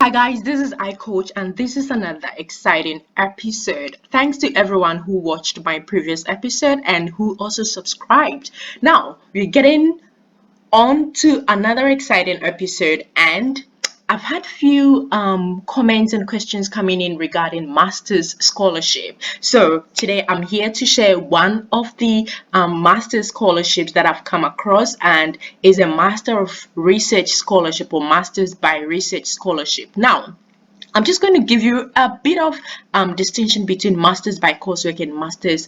Hi guys, this is iCoach and this is another exciting episode. Thanks to everyone who watched my previous episode and who also subscribed. Now, we're getting on to another exciting episode, and I've had few comments and questions coming in regarding master's scholarship. So today I'm here to share one of the master's scholarships that I've come across, and is a Master of Research scholarship or Masters by Research scholarship. Now, I'm just going to give you a bit of distinction between masters by coursework and masters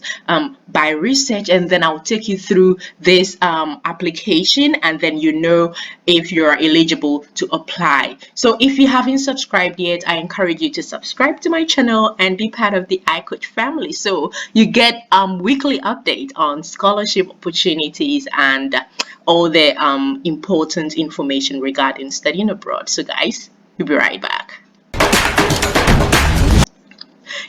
by research, and then I'll take you through this application, and then you know if you're eligible to apply. So if you haven't subscribed yet, I encourage you to subscribe to my channel and be part of the iCoach family, so you get weekly update on scholarship opportunities and all the important information regarding studying abroad. So guys, we'll be right back.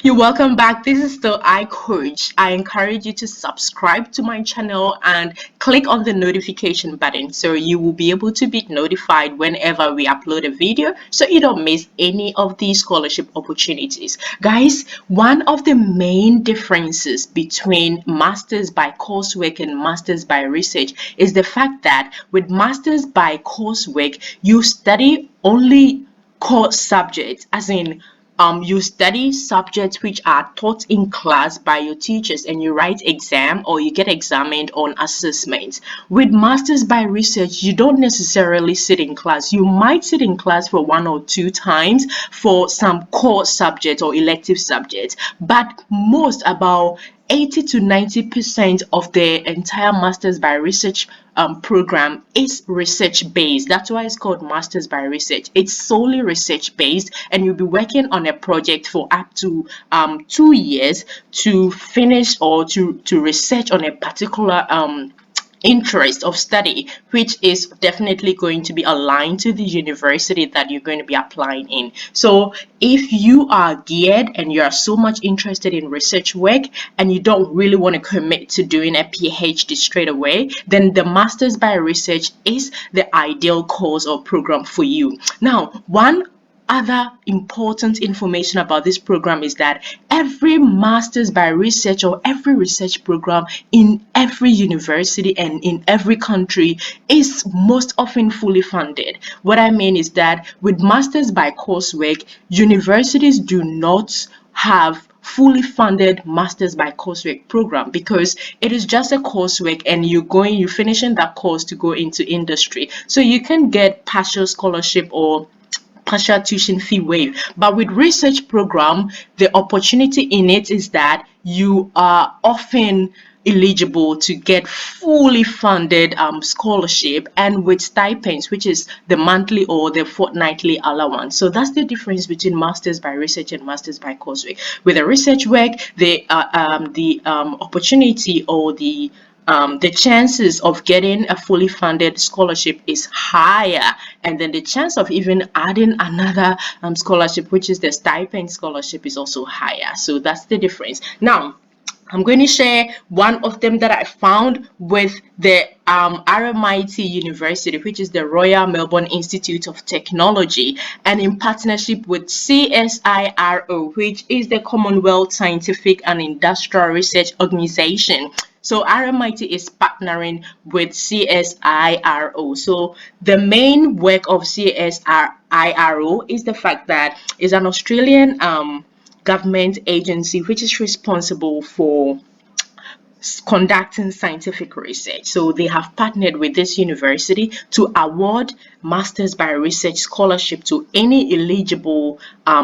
You're welcome back. This is still iCoach. I encourage you to subscribe to my channel and click on the notification button so you will be able to be notified whenever we upload a video, so you don't miss any of these scholarship opportunities. Guys, one of the main differences between masters by coursework and masters by research is the fact that with masters by coursework, you study only core subjects, as in you study subjects which are taught in class by your teachers, and you write exam or you get examined on assessments. With masters by research, you don't necessarily sit in class. You might sit in class for 1 or 2 times for some core subjects or elective subjects, but most, about 80 to 90% of the entire masters by research program is research based. That's why it's called masters by research. It's solely research based, and you'll be working on a project for up to 2 years to finish or to research on a particular interest of study, which is definitely going to be aligned to the university that you're going to be applying in. So if you are geared and you are so much interested in research work and you don't really want to commit to doing a PhD straight away, then the masters by research is the ideal course or program for you. Now, one other important information about this program is that every masters by research or every research program in every university and in every country is most often fully funded. What I mean is that with masters by coursework, universities do not have fully funded masters by coursework program, because it is just a coursework and you're finishing that course to go into industry. So you can get partial scholarship or partial tuition fee waive. But with research program, the opportunity in it is that you are often eligible to get fully funded scholarship, and with stipends, which is the monthly or the fortnightly allowance. So that's the difference between masters by research and masters by coursework. With the research work, the opportunity or the chances of getting a fully funded scholarship is higher, and then the chance of even adding another scholarship, which is the stipend scholarship, is also higher. So that's the difference. Now, I'm going to share one of them that I found with the RMIT University, which is the Royal Melbourne Institute of Technology, and in partnership with CSIRO, which is the Commonwealth Scientific and Industrial Research Organization. So RMIT is partnering with CSIRO. So the main work of CSIRO is the fact that it's an Australian government agency which is responsible for conducting scientific research. So they have partnered with this university to award masters by research scholarship to any eligible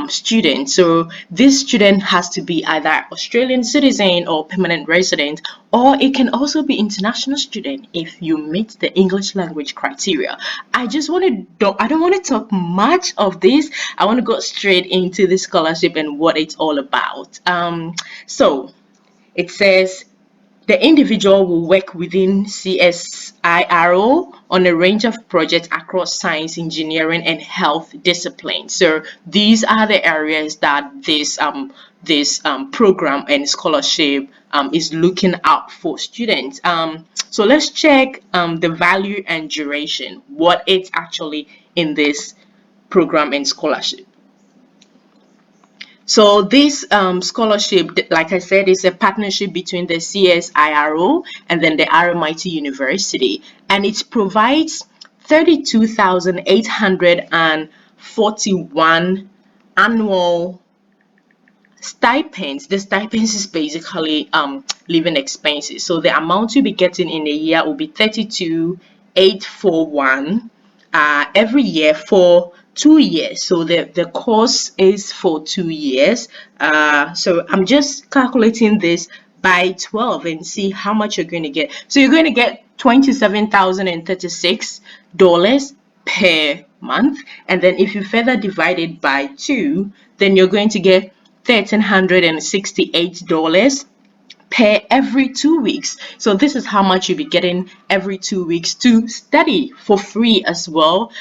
student. So this student has to be either Australian citizen or permanent resident, or it can also be international student if you meet the English language criteria. I don't want to talk much of this. I want to go straight into the scholarship and what it's all about. So it says the individual will work within CSIRO on a range of projects across science, engineering, and health disciplines. So these are the areas that this program and scholarship is looking out for students. So let's check the value and duration, what it's actually in this program and scholarship. So this scholarship, like I said, is a partnership between the CSIRO and then the RMIT University, and it provides 32,841 annual stipends. The stipends is basically living expenses. So the amount you'll be getting in a year will be 32,841 every year for 2 years. So the course is for 2 years. So I'm just calculating this by 12 and see how much you're going to get. So you're going to get $27,036 per month, and then if you further divide it by 2, then you're going to get $1,368 per every 2 weeks. So this is how much you'll be getting every 2 weeks to study for free as well,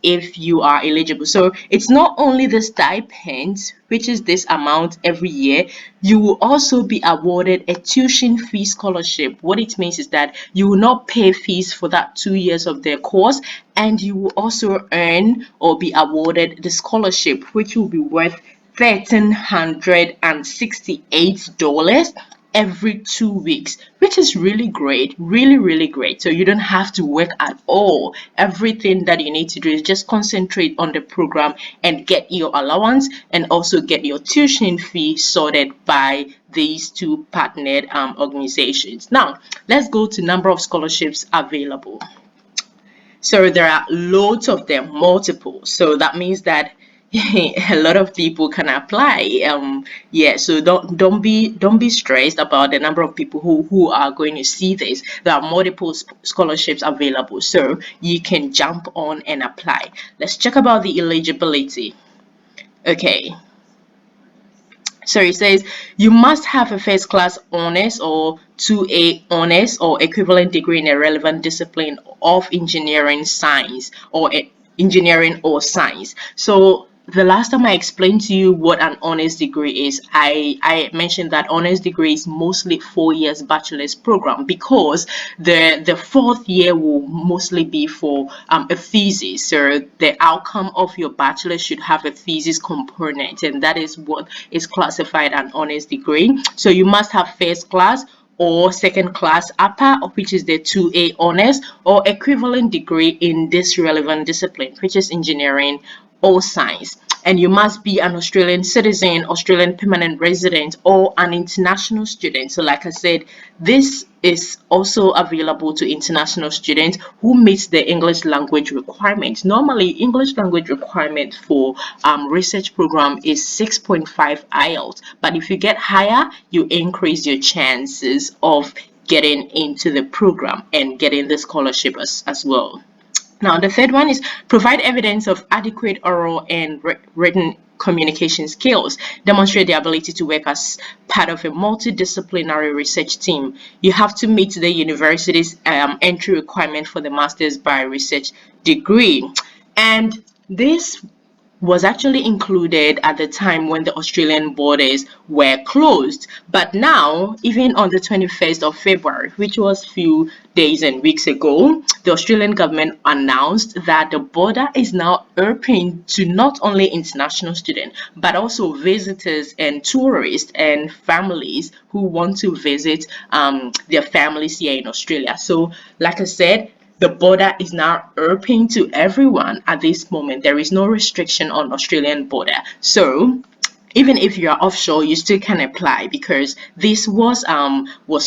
if you are eligible. So it's not only the stipend, which is this amount every year. You will also be awarded a tuition fee scholarship. What it means is that you will not pay fees for that 2 years of their course, and you will also earn or be awarded the scholarship, which will be worth $1,368 every 2 weeks, which is really great, really, really great. So you don't have to work at all. Everything that you need to do is just concentrate on the program and get your allowance and also get your tuition fee sorted by these two partnered organizations. Now, let's go to number of scholarships available. So there are loads of them, multiple. So that means that a lot of people can apply. Yeah, so don't be stressed about the number of people who are going to see this. There are multiple scholarships available, so you can jump on and apply. Let's check about the eligibility. Okay. So it says you must have a first class honors or 2A honors or equivalent degree in a relevant discipline of engineering science or engineering or science. So the last time I explained to you what an honors degree is, I mentioned that honors degree is mostly 4 years bachelor's program, because the fourth year will mostly be for a thesis. So the outcome of your bachelor should have a thesis component, and that is what is classified an honors degree. So you must have first class or second class upper, which is the 2A honors, or equivalent degree in this relevant discipline, which is engineering or science. And you must be an Australian citizen, Australian permanent resident, or an international student. So like I said, this is also available to international students who meet the English language requirement. Normally, English language requirement for research program is 6.5 IELTS, but if you get higher, you increase your chances of getting into the program and getting the scholarship as well. Now, the third one is provide evidence of adequate oral and written communication skills. Demonstrate the ability to work as part of a multidisciplinary research team. You have to meet the university's entry requirement for the master's by research degree. And this was actually included at the time when the Australian borders were closed. But now, even on the 21st of February, which was few days and weeks ago, the Australian government announced that the border is now open to not only international students, but also visitors and tourists and families who want to visit their families here in Australia. So, like I said, the border is now open to everyone at this moment. There is no restriction on Australian border. So even if you are offshore, you still can apply, because this was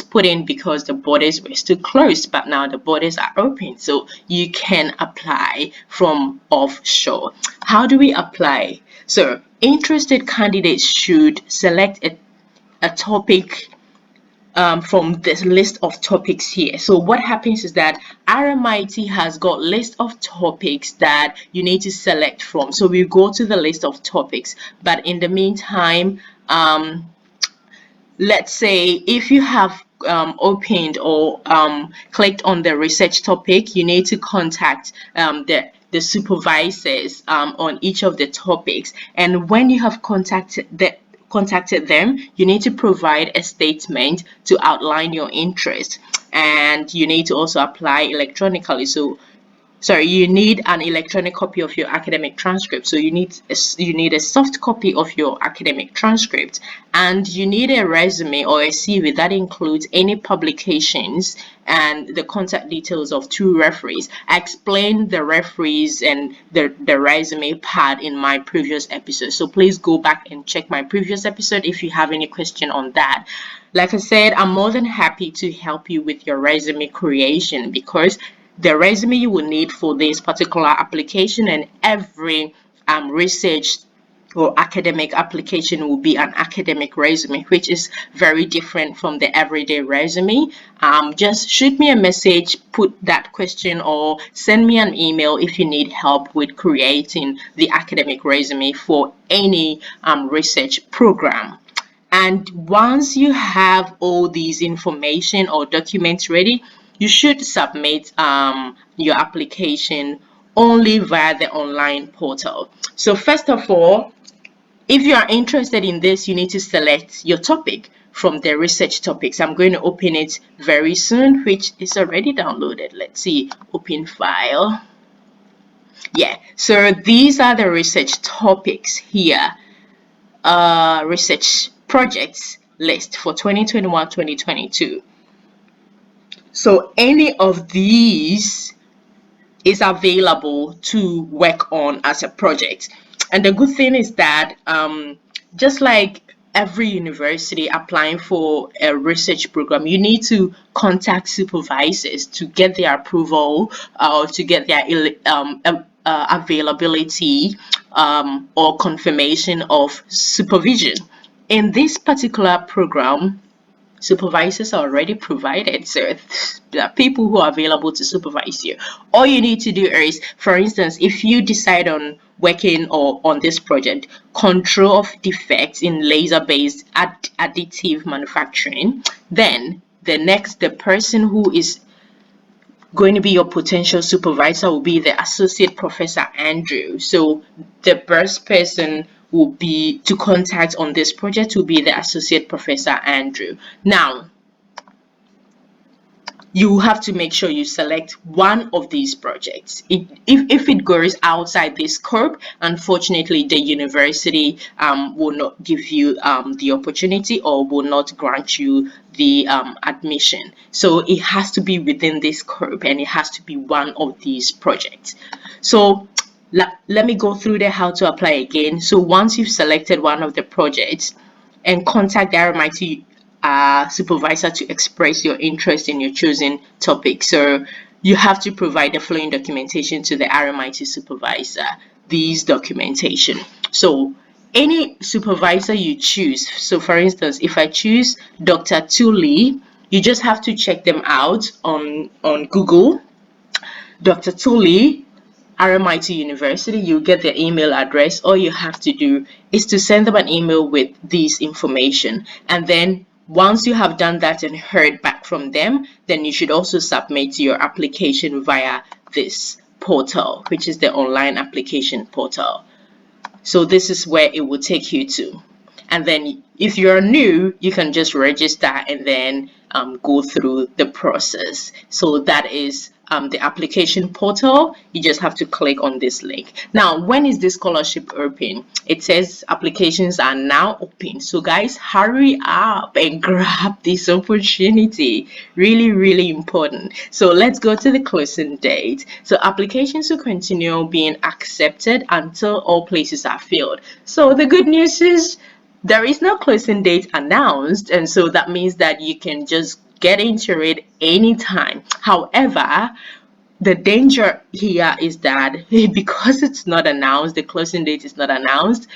put in because the borders were still closed, but now the borders are open, so you can apply from offshore. How do we apply? So interested candidates should select a topic from this list of topics here. So what happens is that RMIT has got list of topics that you need to select from. So we go to the list of topics, but in the meantime, let's say if you have opened or clicked on the research topic, you need to contact the supervisors on each of the topics. And when you have contacted them, you need to provide a statement to outline your interest, and you need to also apply electronically. So sorry, you need an electronic copy of your academic transcript. So you need a soft copy of your academic transcript, and you need a resume or a CV that includes any publications and the contact details of 2 referees. I explained the referees and the resume part in my previous episode, so please go back and check my previous episode if you have any question on that. Like I said, I'm more than happy to help you with your resume creation, because the resume you will need for this particular application and every research or academic application will be an academic resume, which is very different from the everyday resume. Just shoot me a message, put that question, or send me an email if you need help with creating the academic resume for any research program. And once you have all these information or documents ready, you should submit your application only via the online portal. So first of all, if you are interested in this, you need to select your topic from the research topics. I'm going to open it very soon, which is already downloaded. Let's see, open file. Yeah, so these are the research topics here. Research projects list for 2021-2022. So any of these is available to work on as a project. And the good thing is that just like every university applying for a research program, you need to contact supervisors to get their approval or to get their availability or confirmation of supervision. In this particular program, supervisors are already provided, so there are people who are available to supervise you. All you need to do is, for instance, if you decide on working or on this project, control of defects in laser-based additive manufacturing, then the person who is going to be your potential supervisor will be the associate professor Andrew. So the best person will be to contact on this project will be the associate professor Andrew. Now, you have to make sure you select one of these projects. If it goes outside this scope, unfortunately, the university will not give you the opportunity or will not grant you the admission. So it has to be within this scope and it has to be one of these projects. So let me go through the how to apply again. So once you've selected one of the projects, and contact the RMIT supervisor to express your interest in your chosen topic. So you have to provide the following documentation to the RMIT supervisor. These documentation. So any supervisor you choose. So for instance, if I choose Dr. Tully, you just have to check them out on Google. Dr. Tully, RMIT University, you get their email address. All you have to do is to send them an email with this information. And then once you have done that and heard back from them, then you should also submit your application via this portal, which is the online application portal. So this is where it will take you to. And then if you're new, you can just register and then go through the process. So that is the application portal. You just have to click on this link. Now, when is this scholarship open? It says applications are now open. So guys, hurry up and grab this opportunity. Really, really important. So let's go to the closing date. So applications will continue being accepted until all places are filled. So the good news is there is no closing date announced, and so that means that you can just get into it anytime. However, the danger here is that because it's not announced, the closing date is not announced.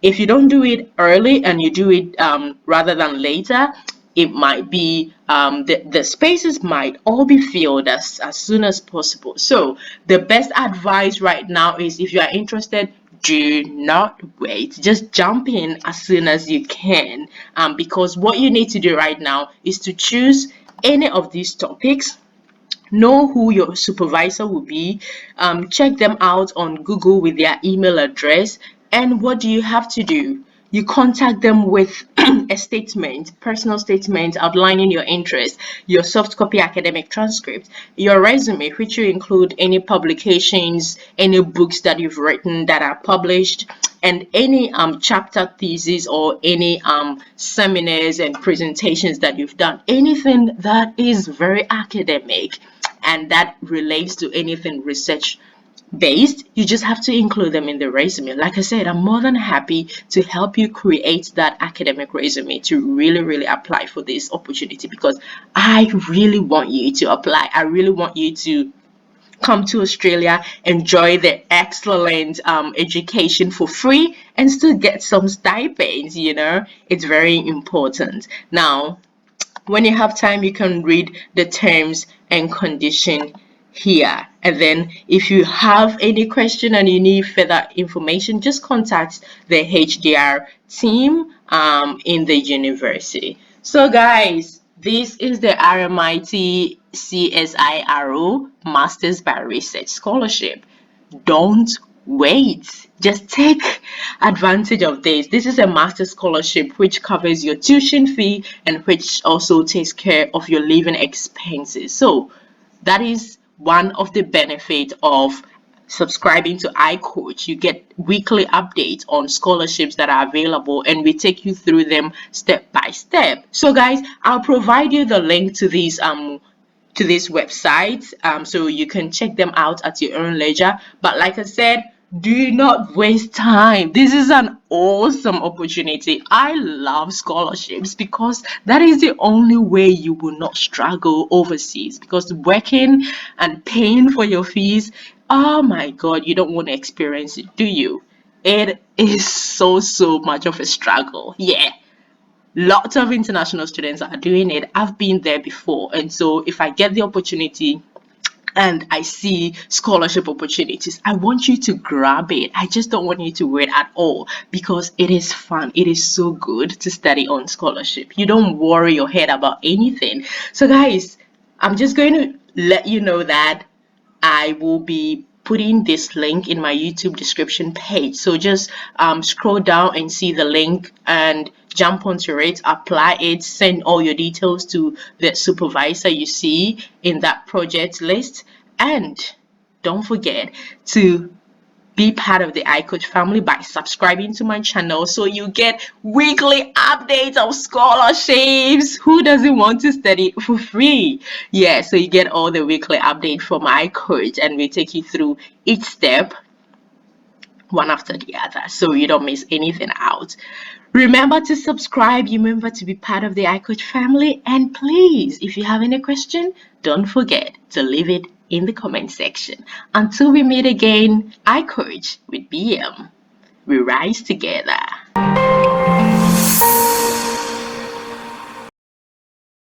If you don't do it early and you do it rather than later, it might be the spaces might all be filled as soon as possible. So the best advice right now is, if you are interested, do not wait, just jump in as soon as you can, because what you need to do right now is to choose any of these topics, know who your supervisor will be, check them out on Google with their email address, and what do you have to do? you contact them with a statement, personal statement outlining your interest, your soft copy academic transcript, your resume, which will include any publications, any books that you've written that are published, and any chapter thesis or any seminars and presentations that you've done, anything that is very academic and that relates to anything research based, you just have to include them in the resume. Like I said, I'm more than happy to help you create that academic resume to really apply for this opportunity, because I really want you to apply. I really want you to come to Australia, enjoy the excellent education for free, and still get some stipends. It's very important. Now, when you have time, you can read the terms and condition here. And then if you have any question and you need further information, just contact the HDR team in the university. So guys, this is the RMIT CSIRO Masters by Research Scholarship. Don't wait. Just take advantage of this. This is a master scholarship which covers your tuition fee and which also takes care of your living expenses. So that is one of the benefits of subscribing to iCoach. You get weekly updates on scholarships that are available, and we take you through them step by step. So guys, I'll provide you the link to this website, so you can check them out at your own leisure. But like I said, do not waste time. This is an awesome opportunity. I love scholarships because that is the only way you will not struggle overseas, because working and paying for your fees, oh my god, you don't want to experience it, do you? It is so much of a struggle. Yeah, lots of international students are doing it. I've been there before. And so if I get the opportunity and I see scholarship opportunities, I want you to grab it. I just don't want you to wait at all, because it is fun. It is so good to study on scholarship. You don't worry your head about anything. So guys, I'm just going to let you know that I will be putting this link in my YouTube description page. So just scroll down and see the link and jump onto it, apply it, send all your details to the supervisor you see in that project list. And don't forget to be part of the iCoach family by subscribing to my channel so you get weekly updates of scholarships. Who doesn't want to study for free? Yeah, so you get all the weekly update from iCoach, and we take you through each step one after the other so you don't miss anything out. Remember to subscribe, remember to be part of the iCoach family, and please, if you have any question, don't forget to leave it in the comment section. Until we meet again, iCoach with BM. We rise together.